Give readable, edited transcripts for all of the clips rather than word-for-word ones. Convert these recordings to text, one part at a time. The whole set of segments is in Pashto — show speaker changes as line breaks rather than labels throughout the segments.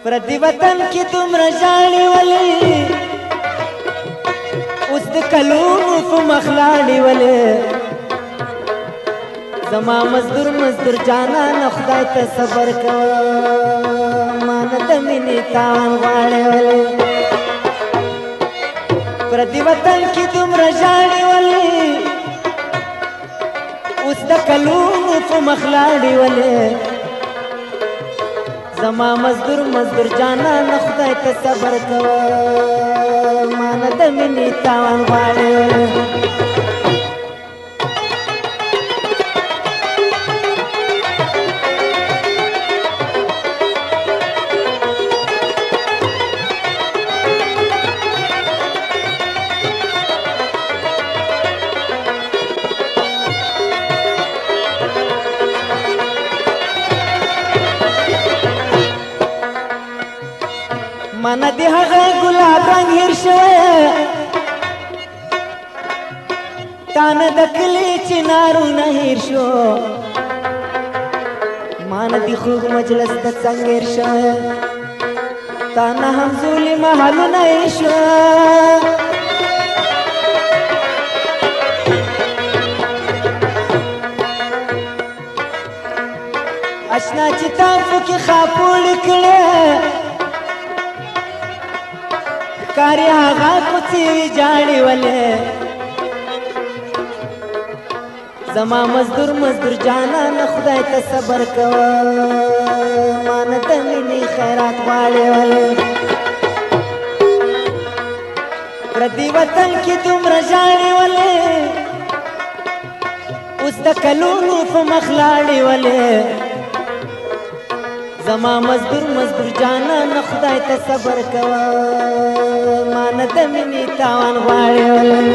پردی وطن کی دومره ژاړې ولې اوس د کلونو په مخ لاړې ولې زما مزدور مزدور جانانه خدای ته صبر کوه ما نه د مینې تاوان غواړې ولې پردی وطن کی دومره ژاړې ولې اوس د کلونو په مخ لاړې ولې زما مزدور مزدور جانانه خدای ته صبر کوه ما نه د مینې تاوان غواړې مانا دی هغه ګلاب رنګ هیر شوی تانه د کلي چنارونه هیر شو مانا دی خوږ مجلس د څنګ هیر شوی تانه همزولي محلونه هیر شو اشنا چې تا پکې خاپوړ کړې کاری آغا کچی جاڑی والے زما مزدور مزدور جانا نخدای تا صبر کوا مانا دمینی خیرات والے والے پردی وطن کی دومره ژاړې ولې اوس د کلونو په مخ لاړې ولې زما مزدور مزدور جانانه خدای ته صبر کوه ما نه د مینې تاوان غواړې ولې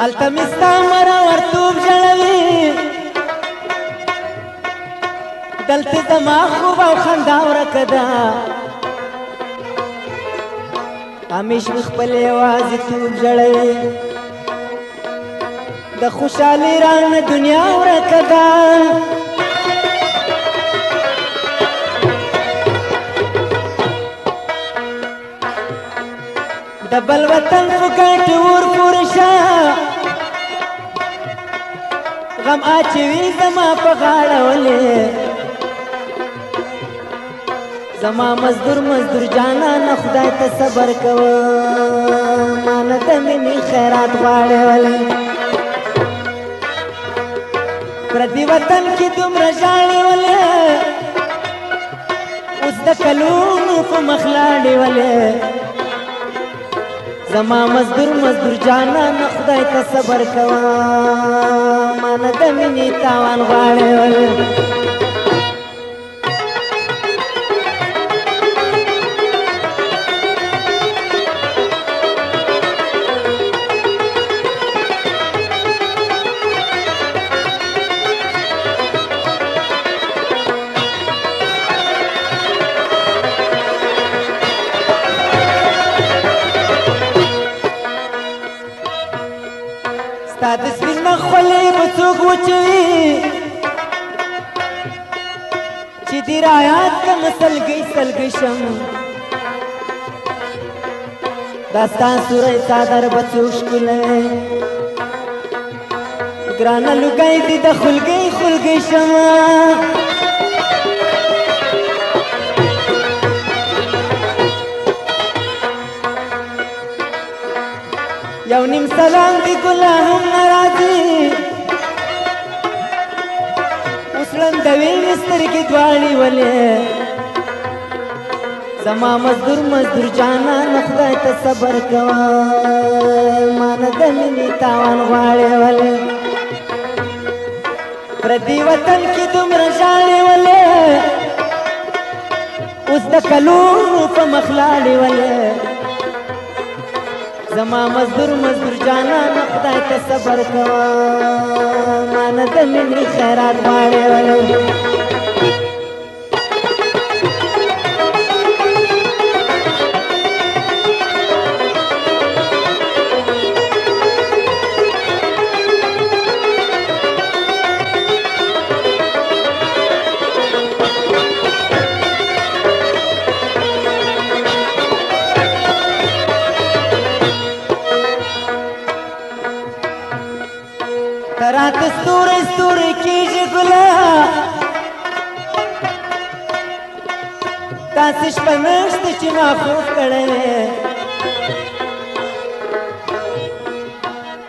هلته مې ستا مره ورتوب ژړوي دلته زما خوب او خندا ورکه ده همیش مې خپل یوازیتوب ژړوي د خوشحالۍ رانه دنیا ورکه ده د بل وطن په ګټې ور پورې شه غم اچوي زما په غاړه ولې زما مزدور مزدور جانانه خدای ته صبر کوه ما نه د مینې خیرات غواړې ولې پردي وطن کې دومره ژاړې ولې اوس د کلونو په مخ لاړې ولې زما مزدور مزدور جانانه خدای ته صبر کوه ما نه د مینې تاوان غواړې ولې ستا د سپین مخ خولې به څوک وچوي چې دې رایاد کړمه سلګۍ سلګۍ شم دا ستا سوری څادر به څوک ښکلوي ګرانه لوګی دې د خولګۍ خولګۍ شم یو نیم سلام دی ګله هم نه راځي اوس ړندوي مې سترګې دواړې ولې زما مزدور مزدور جانانه خدای ته صبر کوه ما نه د مینې تاوان غواړې ولې پردی وطن کی دومره ژاړې ولې اوس د کلونو په مخ لاړې ولې زما مزدور مزدور جانانه خدای ته صبر کوه ما نه د مینې خیرات غواړې ولې رات ستوري ستوري کیږي ګلا تاسې شپه نشته چې ما خوب کړی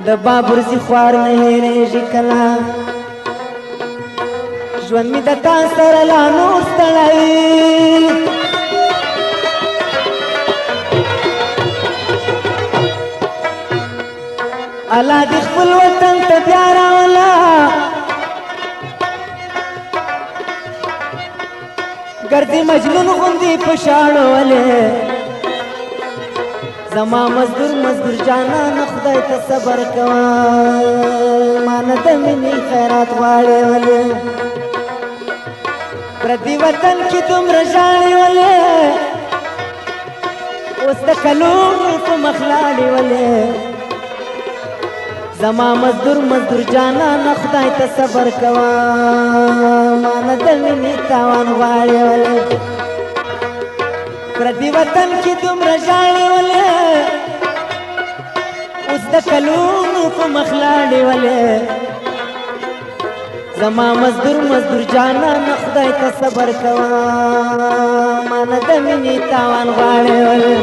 د بابرزي خوار نه هېرېږي کله ژوند مې د تا سره لا نور ستړی الله دې خپل وطن ته بیا راوله ګرځي مجنون غوندې په شاړو ولې زما مزدور مزدور جانانه خدای ته صبر کوه ما نه د مینې خیرات غواړې ولې پردي وطن کې دومره ژاړې ولې اوس د کلونو په مخ لاړې ولې زما مزدور مزدور جانانه خدای ته صبر کوه ما نه د مینې تاوان غواړې ولې پردي وطن کې دومره ژاړې ولې اوس د کلونو په مخ لاړې ولې زما مزدور مزدور جانانه خدای ته صبر کوه ما نه د مینې تاوان غواړې ولې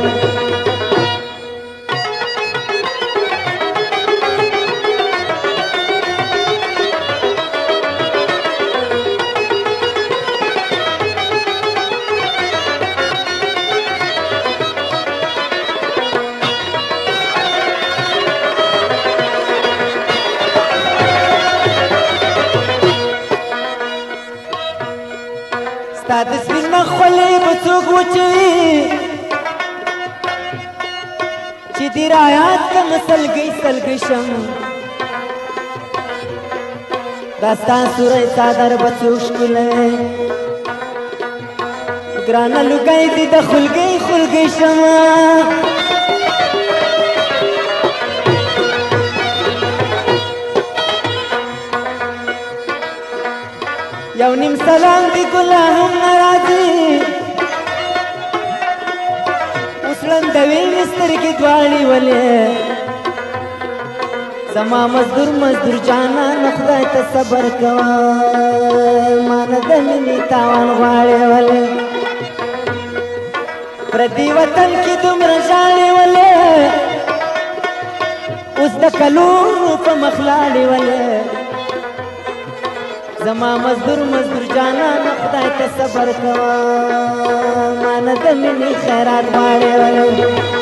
ستا د سپین مخ خولې به څوک وچوي چې دې رایاد کړمه سلګۍ سلګۍ شم دا ستا سوری څادر به څوک ښکلوي ګرانه لوګی دې د خولګۍ خولګۍ شمه یو نیم سلام دی ګله هم نه راځي اوس ړندوي مې سترګې دواړې ولې زما مزدور مزدور جانانه خدای ته صبر کوه ما نه د مینې تاوان غواړې ولې پردي وطن کې دومره ژاړې ولې اوس د کلونو په مخ لاړې ولې زما مزدور مزدور جانانه خدای ته صبر کوه ما نه د مینې خیرات غواړې ولې